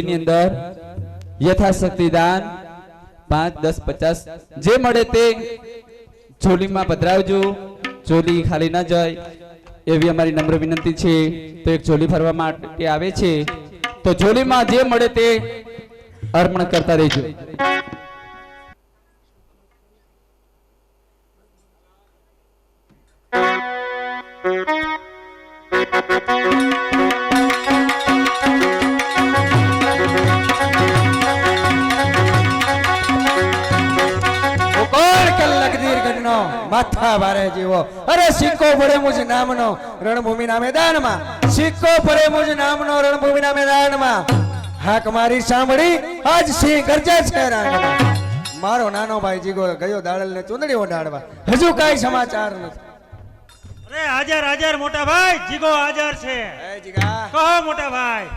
ની અંદર યથાશક્તિ દાન 5, 10, 50 જે મળે તે ઝોલીમાં પધરાવજો। ઝોલી ખાલી ન જાય એવી અમારી નમ્ર વિનંતી છે। તો એક ઝોલી ભરવા માટે આવે છે તો ઝોલીમાં જે મળે તે અર્પણ કરતા રહેજો। माथा बारे जीवो अरे सिक्को पड़े मुझे नामनो रणभूमि ना मैदान में सिक्को पड़े मुझे नामनो रणभूमि ना मैदान में हाक मारी सांभળી आज સિંહ ગરજે છે રાંગમાં મારો નાનો ભાઈ જીગો ગયો દાડલ ને ચુંદડી ઓઢાડવા હજુ કાઈ સમાચાર નથી। અરે હાજર હાજર મોટા ભાઈ જીગો હાજર છે। એ જીગા કહો મોટા ભાઈ।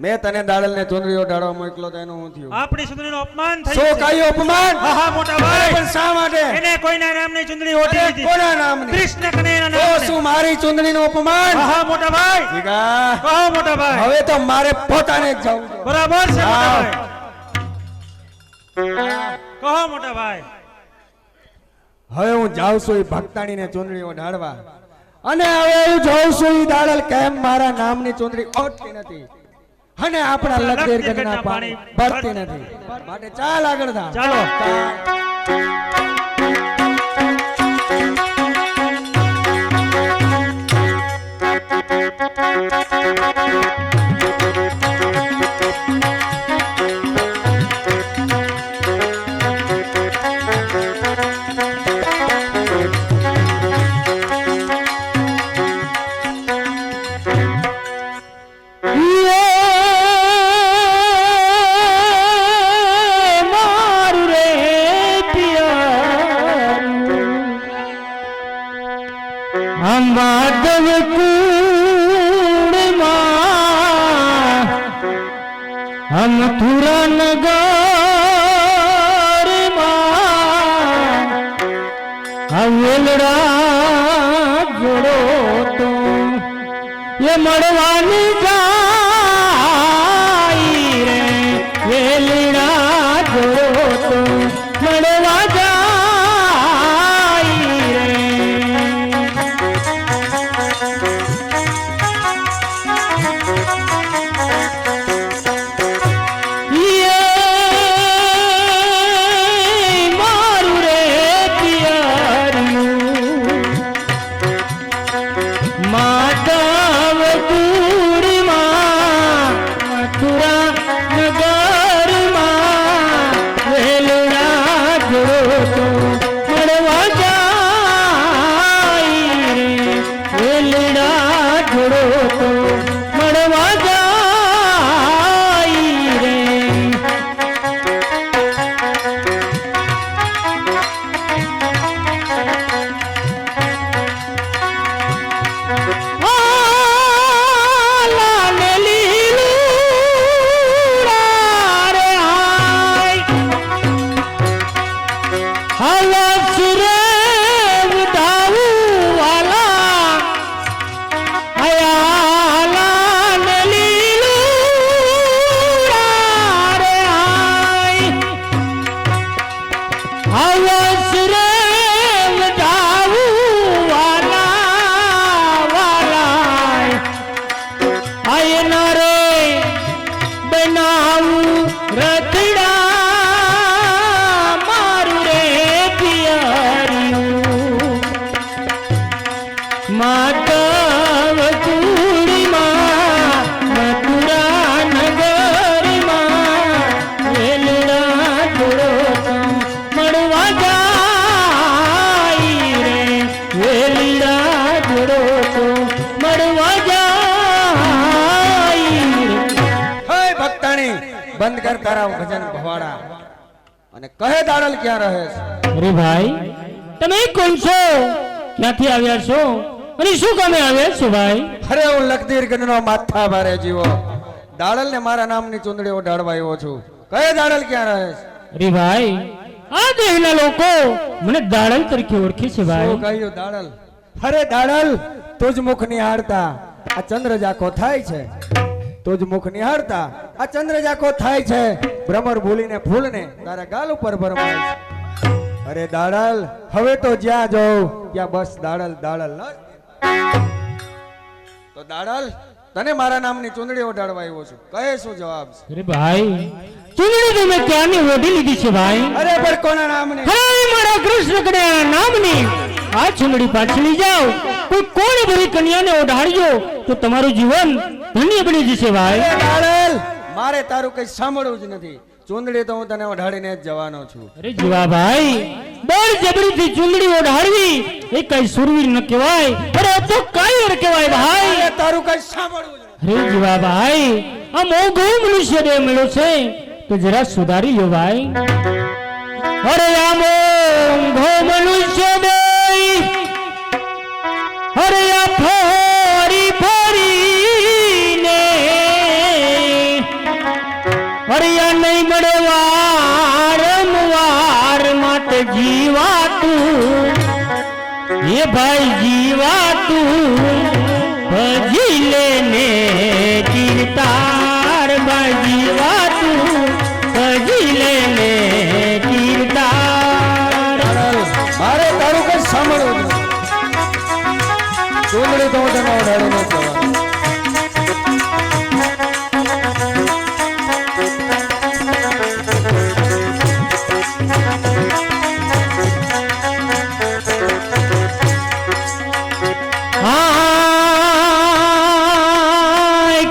મેં તને દાડલ ને ચુંદડી ઓઢાડવા મોકલો તો એનું હું થયું? આપણી સુંદરીનું અપમાન થયું શું છે। કાયું અપમાન? હા હા મોટા ભાઈ પણ શા માટે? એને કોઈના નામની ચુંદડી ઓઢી અરે દીધી। કોના નામની? કૃષ્ણ કનૈયાના તો નામની। શું મારી ચુંદડીનું અપમાન? હા હા મોટા ભાઈ જીગા કહો મોટા ભાઈ। હવે તો મારે પોતાને જ જવું છે। બરાબર છે મોટા હા। ભાઈ કહો મોટા ભાઈ। હવે હું જાઉં છું એ ભક્તાણીને ચુંદડી ઓઢાડવા અને હવે હું જાઉં છું એ દાડલ કેમ મારા નામની ચુંદડી ઓઢતી નથી અને આપણા લગદેર ગઢના પાણી ભરતી નથી માટે ચાલ આગળ થા। ચાલો। हम थुरा नगर हवेलड़ा जोड़ो तो ये मड़वानी जाई रे वेलड़ा जोड़ो तो मड़वा जाई रे। બંધ કર તારા ભજન ભવાડા અને કહે દાડલ ક્યાં રહે છે? અરે ભાઈ તમે કોણ છો? ક્યાંથી આવ્યા છો અને શું કામે આવ્યા છો ભાઈ? અરે હું લખદીર ગઢનો માથા ભારે જીવો દાડલ ને મારા નામની ચુંદડી ઓઢાડવા આવ્યો છું। કહે દાડલ ક્યાં રહે છે? અરે ભાઈ આ દેહના લોકો મને દાડલ તરીકે ઓળખે છે ભાઈ। શું કહ્યું દાડલ? અરે દાડલ તુજ મુખ નિહાળતા આ ચંદ્ર જાખો થાય છે તું જ મુખ નિહાળતા આ ચંદ્ર જાખો થાય છે ભ્રમર ભૂલીને ફૂલને તારા ગાલ ઉપર ભરમાય છે. અરે દાડલ હવે તો જ્યાં જાઉં ત્યાં બસ દાડલ દાડલ ન તો દાડલ તને મારા નામની ચૂંદડી ઓઢાડવા આવ્યો છું કહે શું જવાબ છે? અરે ભાઈ ચૂંદડી તો મેં ક્યાંની ઓઢી લીધી છે ભાઈ. અરે પણ કોના નામની? અરે મારા કૃષ્ણ કન્યા નામની આ ચૂંદડી પાછી લઈ જાઓ. કોઈ કોણ ભરી કન્યાને ઓઢાડજો તો તમારું જીવન ધન્ય બની જશે ભાઈ. અરે દાડલ મારે તારું કઈ સાંભળવું જ નથી. ચૂંદડી તો હું તને ઓઢાડીને જ જવાનો છું. અરે જીવા ભાઈ બળ જબરીથી ચૂંદડી ઓઢાડવી એ કઈ સુરવીર ન કહેવાય. અરે આ તો કાયર કહેવાય ભાઈ. અરે તારું કઈ સાંભળવું જ નથી. અરે જીવા ભાઈ આ મોઘો મનુષ્ય દેહ મળ્યો છે તો જરા સુધારી લ્યો ભાઈ. અરે આ મોઘો મનુષ્ય દેહ અરે આ ફરી ફરીને અરે આ નહીં મળે વારંવાર માટે જીવાતું એ ભાઈ જીવાતું ભજી લેને કીર્તાર ભાઈ જીવાતું ભજી લેને કીર્તાર. દાડલ મારે તારું કઈ સાંભળવું જ નથી. ચૂંદડી તો હું તને ઓઢાડીને જ જવાનો.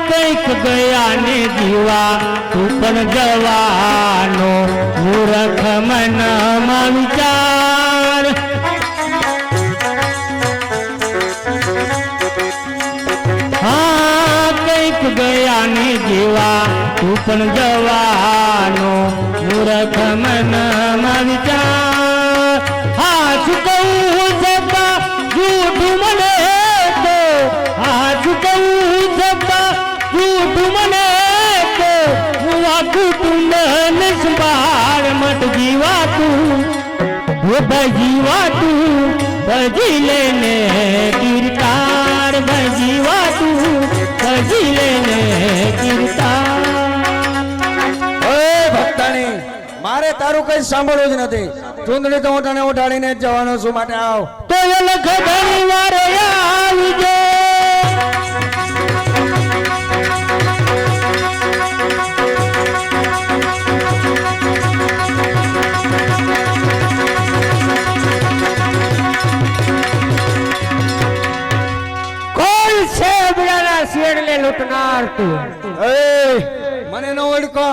કંઈક ગયા ને જીવા તું પણ જવાનો મૂર્ખ મનમાં વિચાર. કંઈક ગયા ને જીવા તું પણ જવાનો મૂર્ખ મનમાં વિચાર. ચૂકવું જતા જૂઠું મને તો ચૂકવું જતા જૂઠું મને તો હું આખું કુંડન સંભાળ મત જીવાતું હો ભાઈ જીવાતું ભજી લેને કીર્તાર ભાઈ જીવાતું ભજી લેને કીર્તાર. ઓય ભક્તાણી મારે તારું કઈ સાંભળવું જ નથી. ચૂંદડી તો હું તને ઉઠાડીને જ જવાનો છું માટે આવ. તો લખ ઘણી વારે આવજો. કોણ છે બિયાના શેડને લૂંટનાર તું? એ મને નો ઓળખો.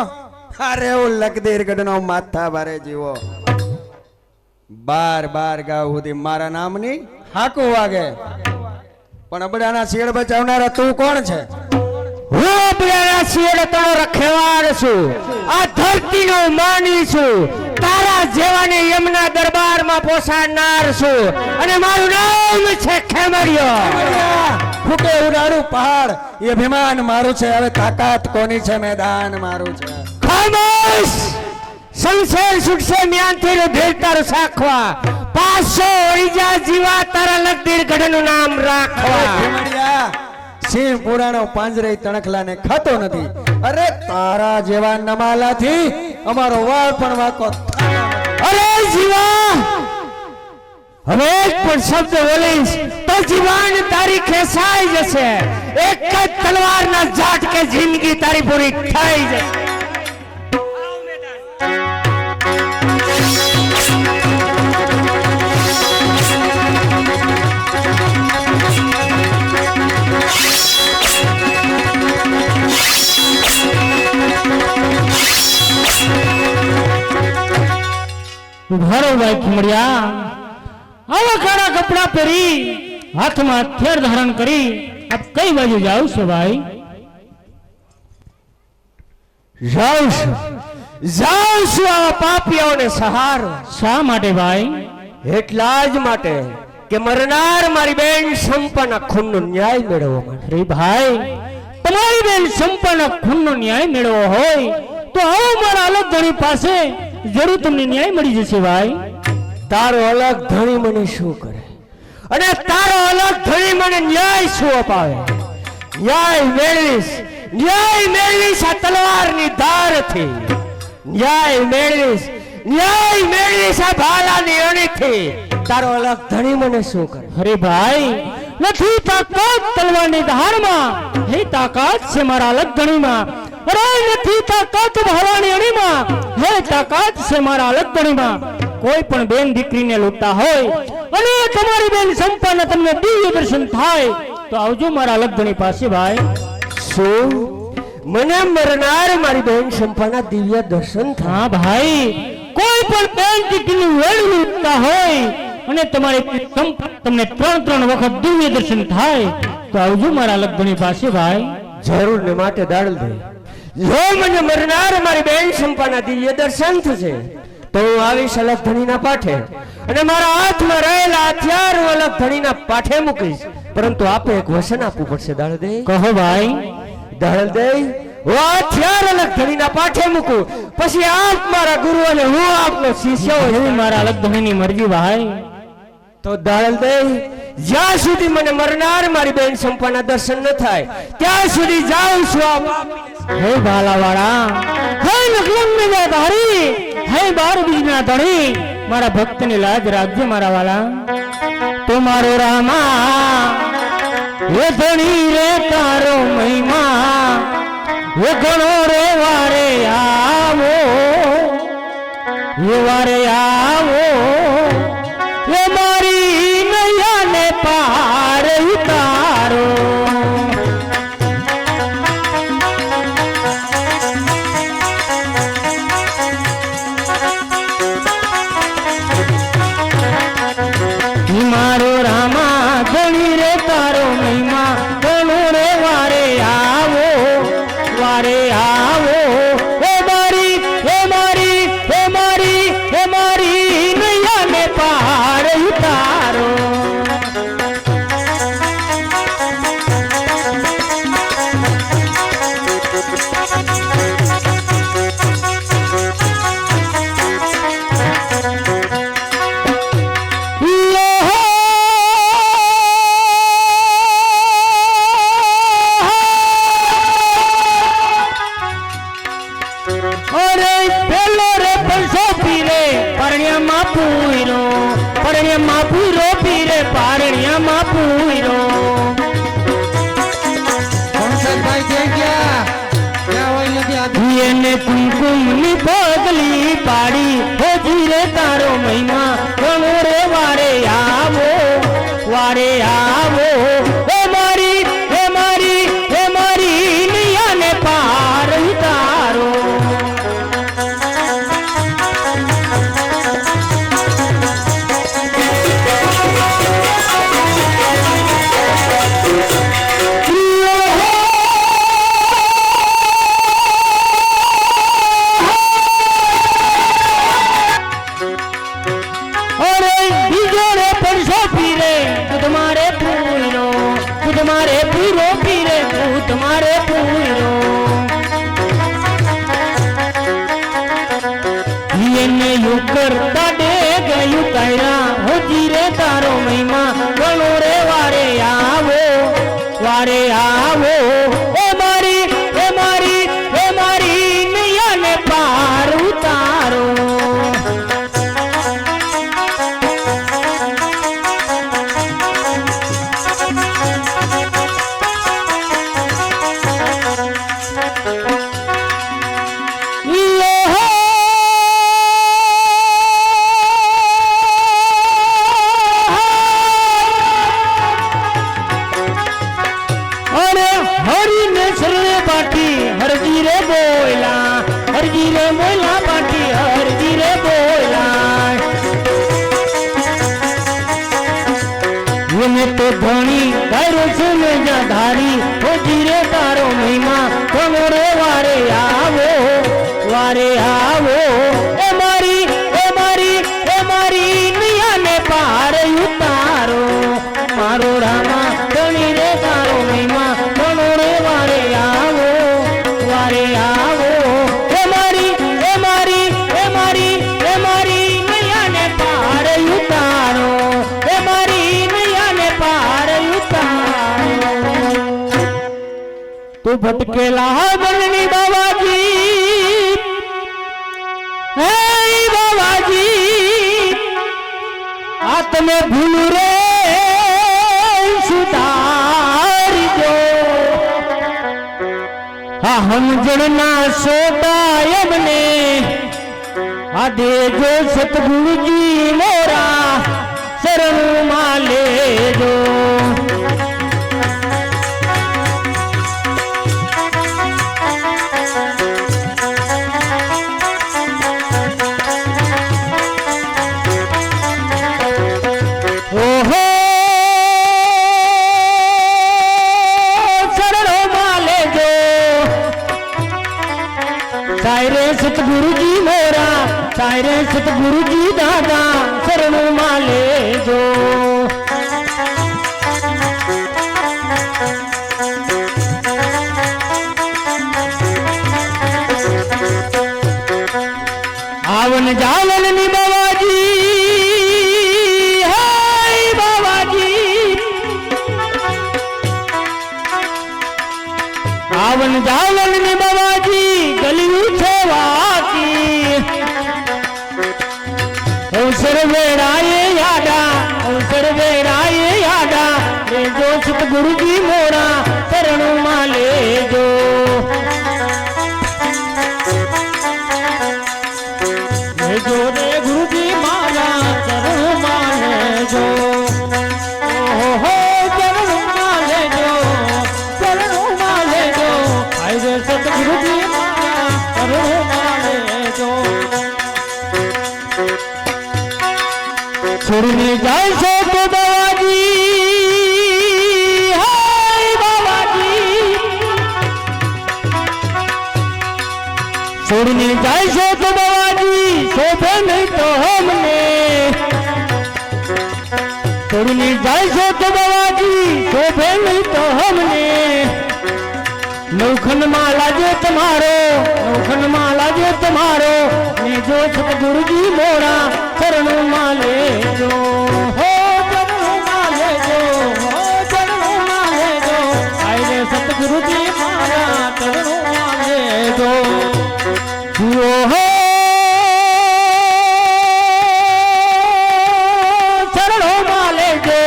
અરે હું લકદીર ગઢનો માથા ભારે જીવો. બાર બાર ગાવ સુધી મારા નામની હાકુ વાગે પણ અબડાના શેડ બચાવનારા તું કોણ છે? હું બિયાના શેડ તણો રખેવાળ છું. આ ધરતીનો માની છું. તારા જેવાને યમના દરબારમાં પોસાડનાર છું અને મારું નામ છે ખેમરિયો. ફૂકે ઉડાડું પહાડ એ અભિમાન મારું છે. હવે તાકાત કોની છે? મેદાન મારું છે. ખામોશ સંશેર છૂટશે મ્યાનથી ભેટ તારું સાખવા. 500 ઓરિજા જીવા તારા લગદીર ગઢનું નામ રાખવા. ભીમડિયા, સિંહ પુરાણો પાંજરે તણખલાને ખાતો નથી. અરે તારા જેવા નમાલાથી અમારો વાળ પણ વાકો. અરે જીવા હવે એક પણ શબ્દ બોલીશ તો જીવાન તારી ખેસાઈ જશે. એક જ તલવારના ઝાટકે જિંદગી તારી પૂરી થઈ જશે. ઘરો ભાઈ ખીમડિયા આવા કાળા કપડા પહેરી હાથમાં હથિયાર ધારણ કરી આપ કઈ બાજુ જાવ છો ભાઈ? જાઉં છું આવા પાપીઓને સહારો. શા માટે ભાઈ? એટલા જ માટે કે મરનાર મારી બેન સંપન્ન ખૂનનો ન્યાય મેળવવા માટે. રે ભાઈ તમારી બેન સંપન્ન ખૂનનો ન્યાય મેળવવો હોય તો આવો મારા અલગ ધણી પાસે જરૂર તમને ન્યાય મળી જશે ભાઈ. તારો અલગ ધણી મને શું કરે અને તારો અલગ ધણી મને ન્યાય શું અપાવે? ન્યાય મેળવીશ ન્યાય મેળવીશ આ તલવારની ધારથી, ન્યાય મેળવીશ આ ભાલાની અણીથી. તારો અલગ ધણી મને શું કરે? અરે ભાઈ, નથી તાકાત તલવારની ધારમાં, હે તાકાત છે મારા અલગ ધણીમાં. અરે નથી તાકાત ભાલાની અણીમાં, હે તાકાત છે મારા અલગ ધણીમાં. કોઈ પણ બેન દીકરીને લૂંટતા હોય અને તમારી બેન સંપાના તમને દિવ્ય દર્શન થાય તો આવજો મારા અલગ ધણી પાસે ભાઈ. શું મને મરનાર મારી બેન સંપાના દિવ્ય દર્શન થાય? હા ભાઈ, કોઈ પણ બેન દીકરીનું વેણ લૂંટતા હોય અને તમને 3 વખત દિવ્ય દર્શન થાય તો આવજો મારા અલગ ધણી પાસે ભાઈ. જરૂર ને માટે દાડલ દે. જો મને મરનાર મારી બેન સંપાના દિવ્ય દર્શન થશે તો હું આવીશ અલગ ધણીના પાઠે અને મારા હાથમાં રહેલા હથિયાર હું અલગ ધણીના પાઠે મૂકીશ. પરંતુ આપે એક વચન આપવું પડશે દાડલ દે. કહો ભાઈ. દાડલ દે, હું આ હથિયાર અલગ ધણીના પાઠે મૂકું પછી આપ મારા ગુરુ અને હું આપનો શિષ્ય હોય. એવી મારા અલગ ધણીની મરજી ભાઈ. તો દાડલ દે, જ્યાં સુધી મને મરનાર મારી બેન સંપાના દર્શન ન થાય ત્યાં સુધી જાઉં છું. હે ભાલાવાળા, હે નકલંગના ધારી, હે 12 બીજના ધણી, મારા ભક્તની લાજ રાખજો મારા વાલા. તમારો રામા એ ધણી રે તારો મહિમા એ ઘણો રે વારે આવો, એ વારે આવો એ મારી નૈયાને પાર ઉતારો. મારો રામા ધણી રે તારો મહિમા ઘણો રે વારે આવો, વારે આવો એ મારી નૈયાને પાર ઉતારો. કુમકુમની પગલી પાડી હોજી રે તારો મહિમા ઘણો રે વારે આવો, વારે આવો એ મારી નૈયાને પાર ઉતારો. વારે આવો એ મારી નૈયાને પાર ઉતારો. તો ધણી તારો સુને જા ધારી હોજી રે તારો મહિમા ઘણો રે વારે આવો, વારે આવો એ મારી નૈયાને પાર ઉતારો. મારો રામા ધણી રે તારો મહિમા ઘણો રે વારે આવો, વારે આવો એ મારી ભટકેલા બનની બાવાજી, હે બાવાજી, આ તમે ભૂલ રે સુધારી દો, આ સમજણના સોટા એમને આ દેજો સતગુરુજી મોરા શરણમાં લેજો. ઓહો શરણોમાં લેજો, સાયરે સતગુરુજી મોરા, સાયરે સતગુરુજી દાદા શરણોમાં લેજો. આવન જાવન ની બાવાજી, હાય બાવાજી, આવન જાવન ની બાવાજી, ગલિયું છે વાતી, અવસર વેરાએ યાડા, અવસર વેરાએ યાડા, લેજો સતગુરુજી મોરા શરણોમાં લેજો. લેજો રે ગુરુજી મારા ચરણોમાં લેજો, ઓહો ચરણોમાં લેજો, ચરણોમાં લેજો, આઈ રે સતગુરુજી મારા ચરણોમાં લેજો. છોડીને જાય છે તો બાવાજી, હાય બાવાજી, છોડીને જાય છે તો બાવાજી, શોભે નહીં તો અમને, છોડીને જાય છે તો બાવાજી, શોભે નહીં તો અમને. નવખંડ માં લાજે તમારો, નવખંડ માં લાજે તમારો, લેજો સતગુરુજી મોરા ચરણોમાં લેજો, હો ચરણોમાં લેજો, હો ચરણોમાં લેજો, આઈ રે સતગુરુજી મારા ચરણોમાં લેજો. જુઓ હો ચરણોમાં લેજો,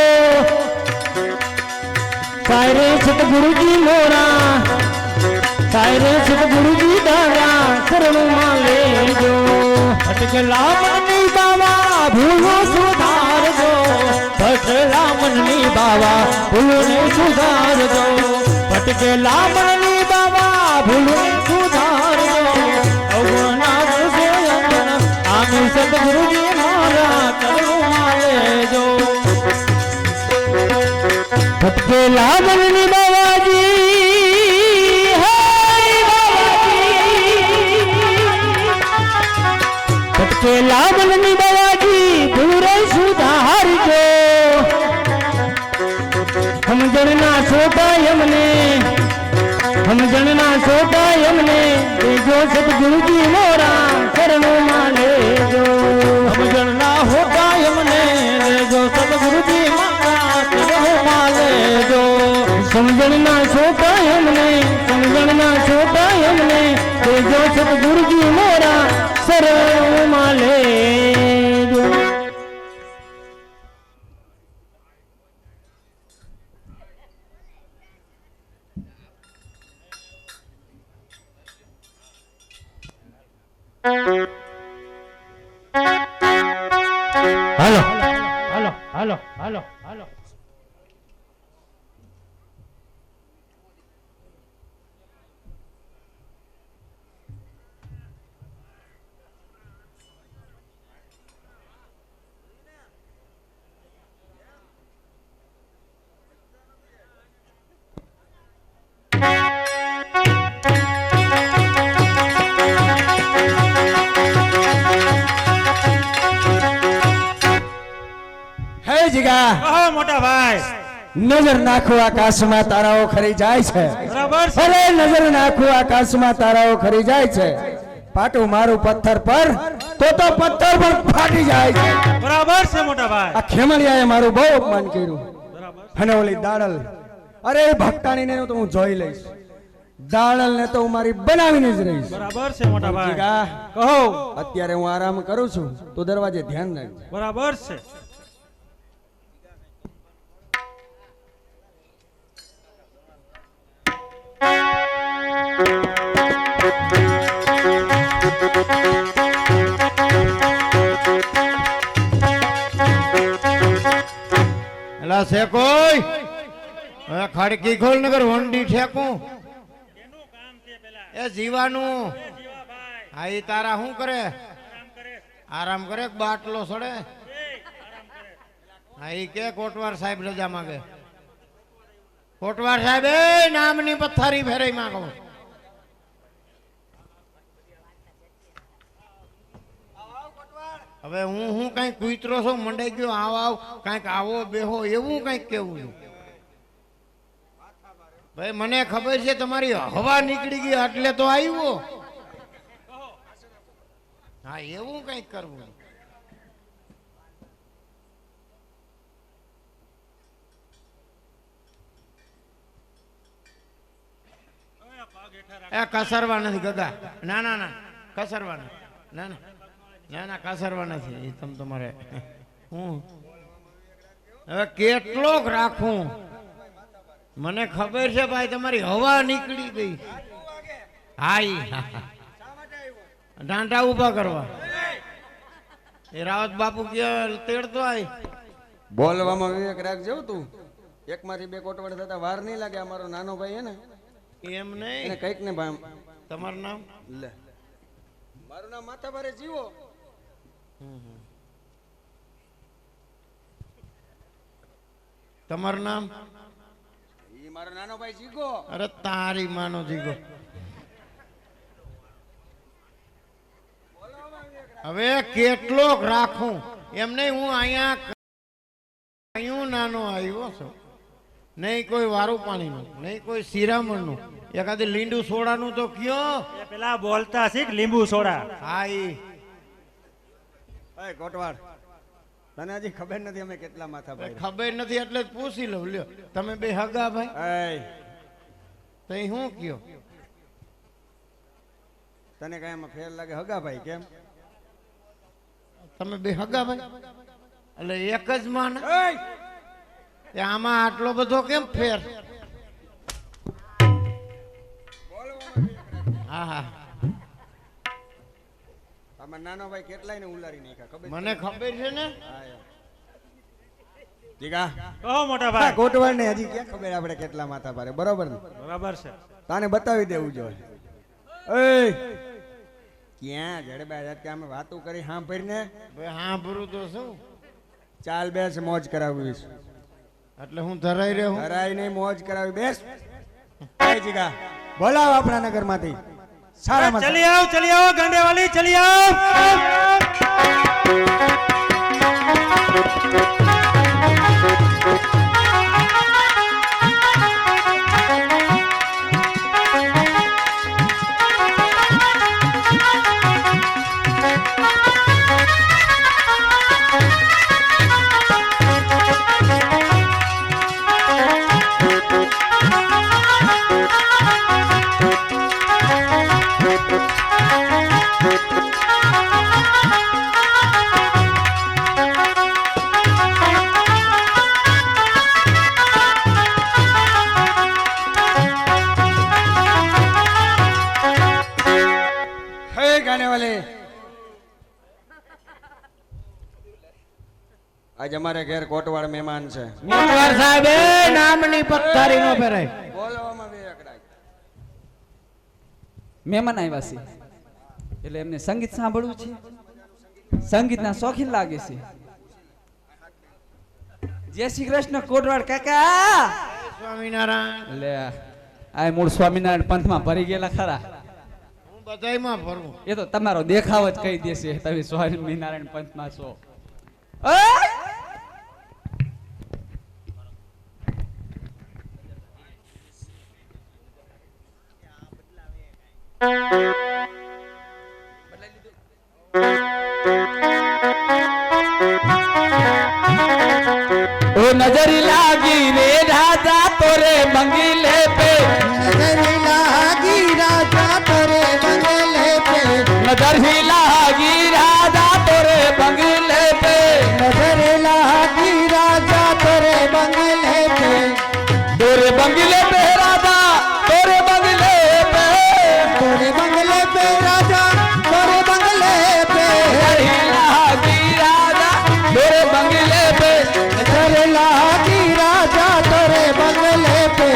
સાયરે સતગુરુજી મોરા, સાયરે સતગુરુજી દાદા શરણોમાં લેજો. ભટકેલા મનની બાવા ભૂલો સુધારજો, ભટકેલા મનની બાવા ભૂલોને સુધારજો, ભટકેલા મનની બાવા ભૂલોને સુધારજો. અવગુણા છે અંગણ આમે સતગુરુજી મારા ચરણોમાં લેજો. ભટકેલા મનની બાવાજી, હાય બાવાજી, ભટકેલા મનની બાવાજી, ભૂલ સુધારજો, સમજણના છોટા એમને, સમજણના છોટા એમને, લેજો સતગુરુજી મોરા શરણોમાં લેજો. સમજણના હોતા એમને, લેજો સતગુરુજી મારા ચરણોમાં લેજો. સમજણના છોટા એમને, સમજણના છોટા એમને, લેજો સતગુરુજી મોરા શરણોમાં લેજો. હાલો હાલો હાલો હાલો હાલો. હે જીગા, કહો મોટા ભાઈ. નજર નાખો આકાશમાં તારાઓ ખરી જાય છે, બરાબર છે. અરે નજર નાખો આકાશમાં તારાઓ ખરી જાય છે, પાટું મારું પથ્થર પર તો પથ્થર પણ ફાટી જાય છે. બરાબર છે મોટા ભાઈ. આ ખેમલિયાએ મારું બહુ અપમાન કર્યું, બરાબર. અને ઓલી દાડલ, અરે ભક્તાણીને તો હું જોઈ લઈશ. દાળલ ને તો હું મારી બનાવીને જ રહીશ. બરાબર છે મોટા ભાઈ. જીગા, કહો. અત્યારે હું આરામ કરું છું, તો દરવાજે ધ્યાન રાખજે. બરાબર છે. એલા છે કોઈ હવે ખડકી ખોલ નગર વંડી ઠેકું એ જીવાનું હા ઈ તારા શું કરે આરામ કરે કે બાટલો સડે હા ઈ કે કોટવાર સાહેબ રજા માંગે કોટવાર સાહેબ એ નામની પથ્થારી ફેરાઈ માંગો હવે હું કઈક કુતરો છું મંડાઈ ગયો આવ કઈક આવો બેહો એવું કઈક કેવું છું ભાઈ મને ખબર છે તમારી હવા નીકળી ગઈ એટલે તો આવ્યો હા એવું કઈક કરવું એ કસરવા નથી ગગા ના ના ના કસરવા નથી ના ના ના ના કસરવા નથી એ તમ તમારે હું હવે કેટલોક રાખું મને ખબર છે ભાઈ તમારી હવા નીકળી ગઈ હા ડાંટા ઉભા કરવા એ રાવત બાપુ કે તેડતો આય બોલવામાં વિવેક રાખજો તું. એકમાંથી બે કોટવાડ થતા વાર નહીં લાગે. અમારો નાનો ભાઈ હે ને, એમ એને નહીં કઈક ને ભાઈ. તમારું નામ લે, મારું નામ માથાભારે જીવો. તમારું નામ ઈ મારો નાનો ભાઈ જીગો. અરે તારી માનો જીગો હવે કેટલોક રાખું એમ નહીં હું અહીંયા નાનો આવ્યો છું નહીં કોઈ વારું પાણીનું નહીં કોઈ શિરામણનું એકાદી લીંડુ સોડાનું તો કયો એ પેલા બોલતા શીખ લીંબુ સોડા. હા ઈ એ કોટવાડ, તને હજી ખબર નથી અમે કેટલા માથા ભાઈ. ખબર નથી એટલે જ પૂછી લઉં લ્યો તમે બે હગા ભાઈ એ તઈ શું કયો તને કઈ એમાં ફેર લાગે? હગા ભાઈ કેમ? તમે બે હગા ભાઈ એટલે એક જ માં ને આમાં આટલો બધો કેમ ફેર હા હા આમાં નાનો ભાઈ કેટલાય ને ઉલારી નાખ્યા ખબર? મને ખબર છે ને જીગા, કહો મોટા ભાઈ. કોટવાડ ને હજી ક્યાં ખબર આપણે કેટલા માથા ભારે? બરોબર ને? બરાબર છે. તાને બતાવી દેવું જોઈએ. એ ક્યાં જડબા કે અમે વાતો કરી સાંભળીને હા ભરું તો શું ચાલ બેસ, મોજ કરાવીશ. એટલે હું ધરાઈ રહ્યો ધરાઈ નહીં, મોજ કરાવી. બેસ. એ જીગા, બોલાવ આપણા નગરમાંથી સારામાં ચલી આવો ગાંડે વાલી, ચલી આવો. આજ અમારે ઘેર કોટવાડ મહેમાન છે. કોટવાર સાહેબ એ નામની પથ્થારી નો ફેરાય બોલવામાં વિવેક રાખ. મહેમાન આવ્યા છે એટલે એમને સંગીત સાંભળવું છે. સંગીતના શોખીન લાગે છે. જય શ્રી કૃષ્ણ કોટવાડ કાકા. સ્વામિનારાયણ લે આ મૂળ સ્વામિનારાયણ પંથમાં ભરી ગયેલા ખરા. હું બધાયમાં ફરું એ તો તમારો દેખાવ જ કહી દેશે તમે સ્વામિનારાયણ પંથમાં છો. ઓય! ओ नजर लागी रे राजा तोरे मंगीले पे, નજર લાગી नहीं लागी राजा तोरे बंगले पे नजर लागी राजा तेरे बंगले पे तोरे बंगले पे राजा तोरे बंगले पे तेरे बंगले पे राजा तेरे बंगले पे नहीं लागी राजा तोरे बंगले पे नजर लागी राजा तेरे बंगले पे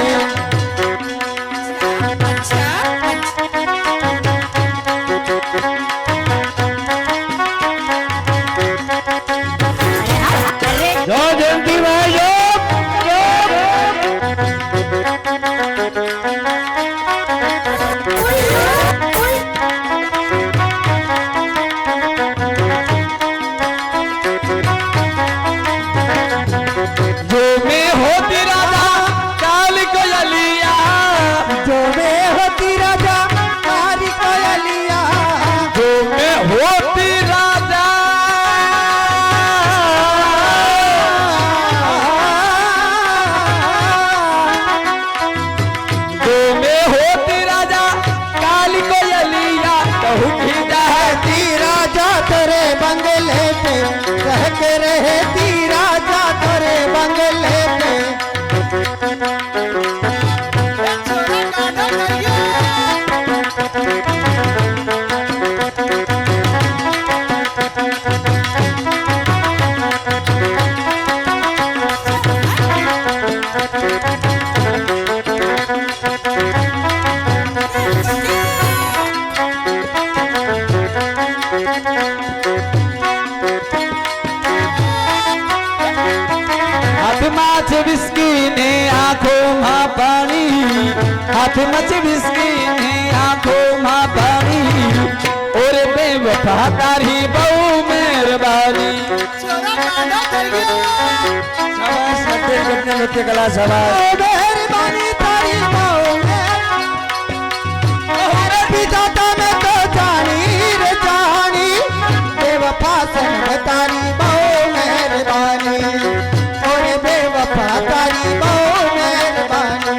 જો જયંતિભાઈ જો जो मैं होती राजा काल को लिया जो मैं होती राजा तारी कोयलिया जो मैं होती राजा जो मैं होती राजा काल को लिया कहूँ की रहती राजा तेरे बंगले पे रह के रहती राजा तेरे बंगले पे હાથમાં છે વિસ્કી ને આંખોમાં પાણી હાથમાં છે વિસ્કી ને આંખોમાં પાણી ઓરે બેવફા તારી બહુ મહેરબાની शाबाश नृत्य कला शाबाश मेहरबानी तारी बाहों में अरे विधाता में तो जानी रे जानी बेवफा सन तारी बाहों मेहरबानी और बेवफा तारी बाहों मेहरबानी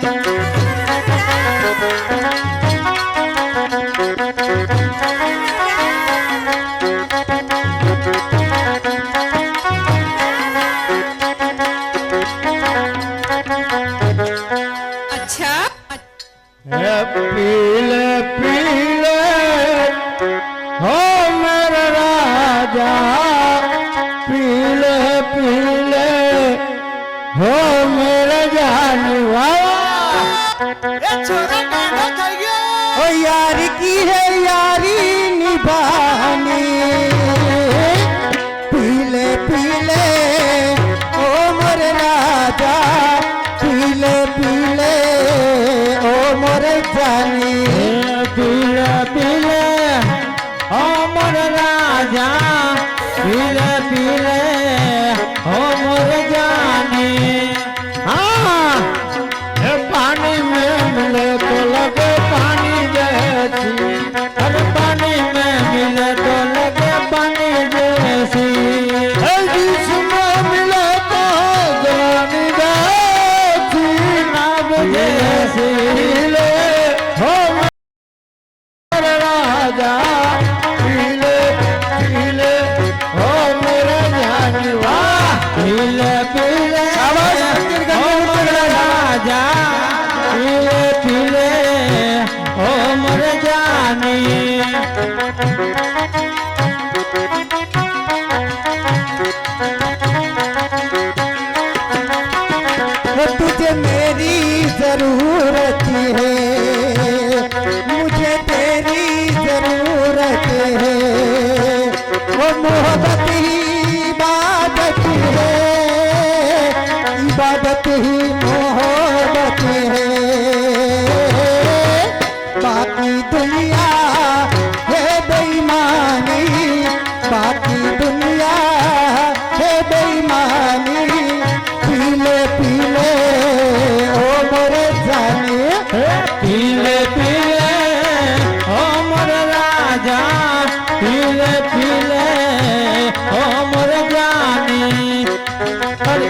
હે પીલે પીલે હો મેરા રાજા પીલે પીલે હો મેરા જાનવા ओ यारी की है यारी निभानी पीले पीले ओ मोरे राजा पीले पीले ओ मोरे जानी પીલે પીલે હો મોર રાજા પીલે પીલે હો મોર જાની हाँ એ પાણી में मिले तो लगे पानी जैसी अरे पानी में मिले तो लगे पानी जैसी ए जिसमें मिले तो जानी जैसी नाव जैसी मिले हो मेरा राजा पीले पीले हो मेरा जानवा पीले पीले हो मेरा राजा पीले पीले हो मेरे जानी तुझे मेरी जरूरत है मुझे तेरी जरूरत है वो मोहब्बत ही इबादत है इबादत ही मोहब्बत है बाकी दुनिया है बेईमानी बाकी दुनिया है बेईमानी पीले पीले ओ मोरे जाने पीले पीले हो मोर राजा पीले पीले हो मोर जानी अरे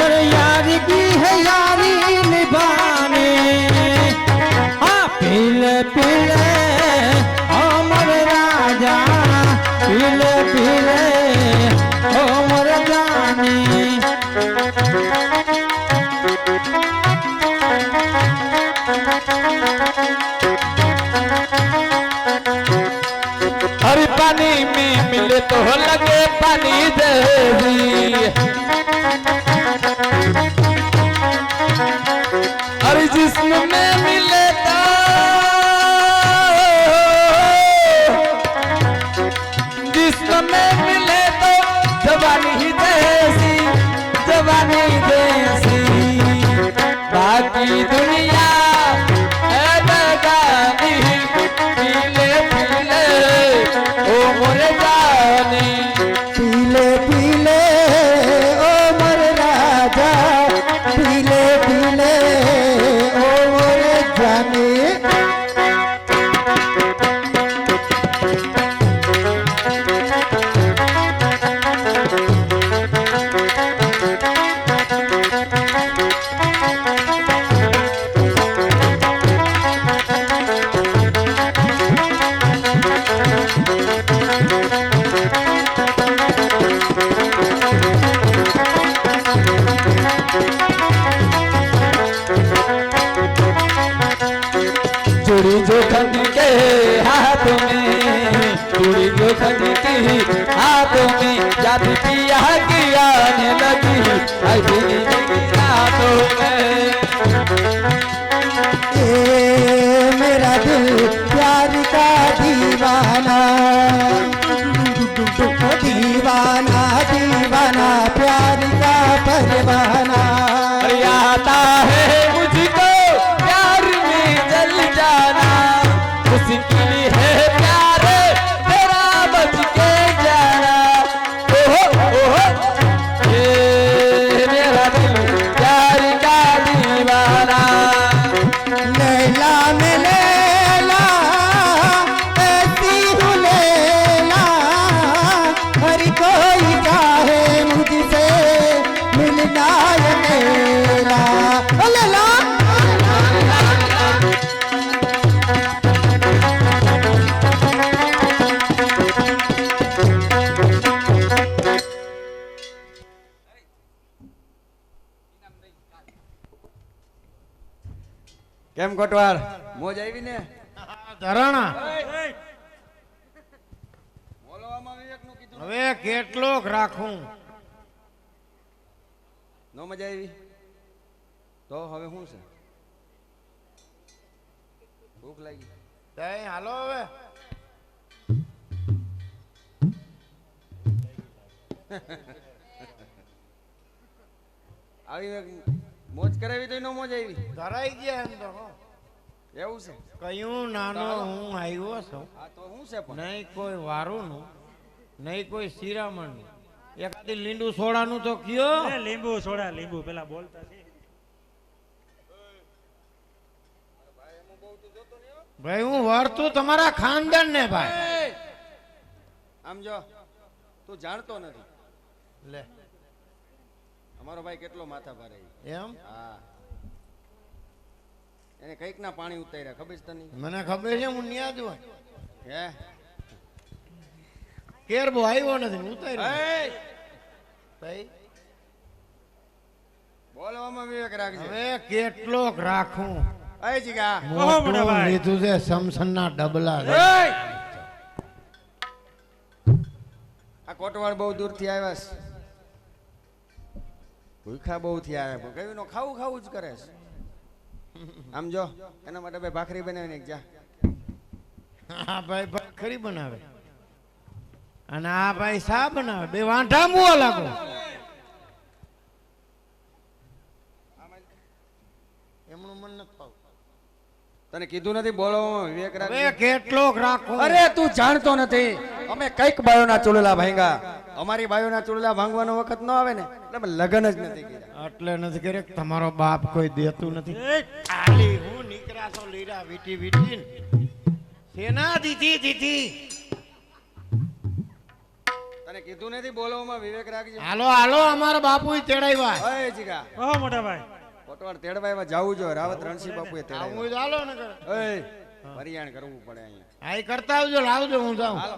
अरे यारी की है यारी देवी अरे जिस्म में मिले तो जिस्म में मिले तो जवानी ही देसी जवानी देसी बाकी दुनिया है बेगानी पीले पीले ओ मोरे जानी पीले पीले ओ मोर राजा पीले पीले ओ मोर जानी चूड़ी जो खंड के हाथों में चूड़ी जो खंड की हाथों में जादू किया किया ने लगी आई भीगी भीगी रातों में ए मेरा दिल प्यार का दीवाना दीवाना दीवाना प्यार का परवाना अरे आता है मुझको प्यार में जल जाना मुश्किल है प्यार तेरा बच के जाना ओहो ओहो ये मेरा दिल प्यार का दीवाना लैला में लैला ऐसी हूँ लैला हर कोई चाहे मुझसे मिलना है मेरा ओ लैला કેમ કોટવાર મોજ આવી ને ધરાણા એ, બોલવામાં વિવેકનું કીધું હવે કેટલોક રાખું નો મજા આવી તો હવે શું છે ભૂખ લાગી તઈ હાલો હવે આવી મોજ કરાવી તો નો મોજ આવી ધરાઈ ગયા એમ તો હો. એવું છે કયું નાનો હું આવ્યો છું આ તો શું છે પણ નહીં કોઈ વારુંનું નહીં કોઈ શિરામણનું એકાદી લીંડુ સોડાનું તો કયો એ લીંબુ સોડા લીંબુ પેલા બોલતા છે ભાઈ હું વર્તું તમારા ખાનદાન ને ભાઈ આમ જો તું જાણતો નથી લે અમારો ભાઈ કેટલો માથા ભારે એમ હા એને કઈક ના પાણી ઉતાર્યા ખબર છે તને મને ખબર છે હું ન્યા જ હોય હે કેરબો આવ્યો નથી ઉતાર્યો એય! તઈ બોલવામાં વિવેક રાખજે હવે કેટલોક રાખું અય જીગા મોટા મોટું ભાઈ. લીધું છે સમસનના ડબલા છે. એય! આ કોટવાળ બહુ દૂર થી આવ્યા છે ભૂખા બહુ થી આવ્યા પણ કયું નો ખાવું ખાવું જ કરે છે આમ જો એના માટે બે ભાખરી બનાવીને એક જા આ ભાઈ ભાખરી બનાવે અને આ ભાઈ શા બનાવે બે વાંઢા મુવા લાગો એમનું મન નથી પાવું તને કીધું નથી બોલવામાં વિવેક હવે રાખજે કેટલોક રાખું અરે તું જાણતો નથી અમે કઈક બાયોના ચૂલેલા ભાંગા અમારી બાયોના ચૂલેલા ભાંગવાનો વખત ન આવે ને એટલે અમે લગન જ નથી કર્યા એટલે નથી કરે કે તમારો બાપ કોઈ દેતું નથી એ, ખાલી હું નીકળ્યા છો લીરા વીટી વીટી સેના દીધી દીધી તને કીધું નથી બોલવામાં વિવેક રાખજે હાલો હાલો અમારા બાપુ તેડાવ્યા અય જીગા ઓહો મોટા ભાઈ કોટવાડ તેડવા એવા જાવું જોઈએ રાવત રણસિંહ બાપુએ તેડાવ્યા આવું હાલો ને કરે અય પરિયાણ કરવું પડે અહીંયા આ કરતા આવજો લાવજો હું જાઉં હાલો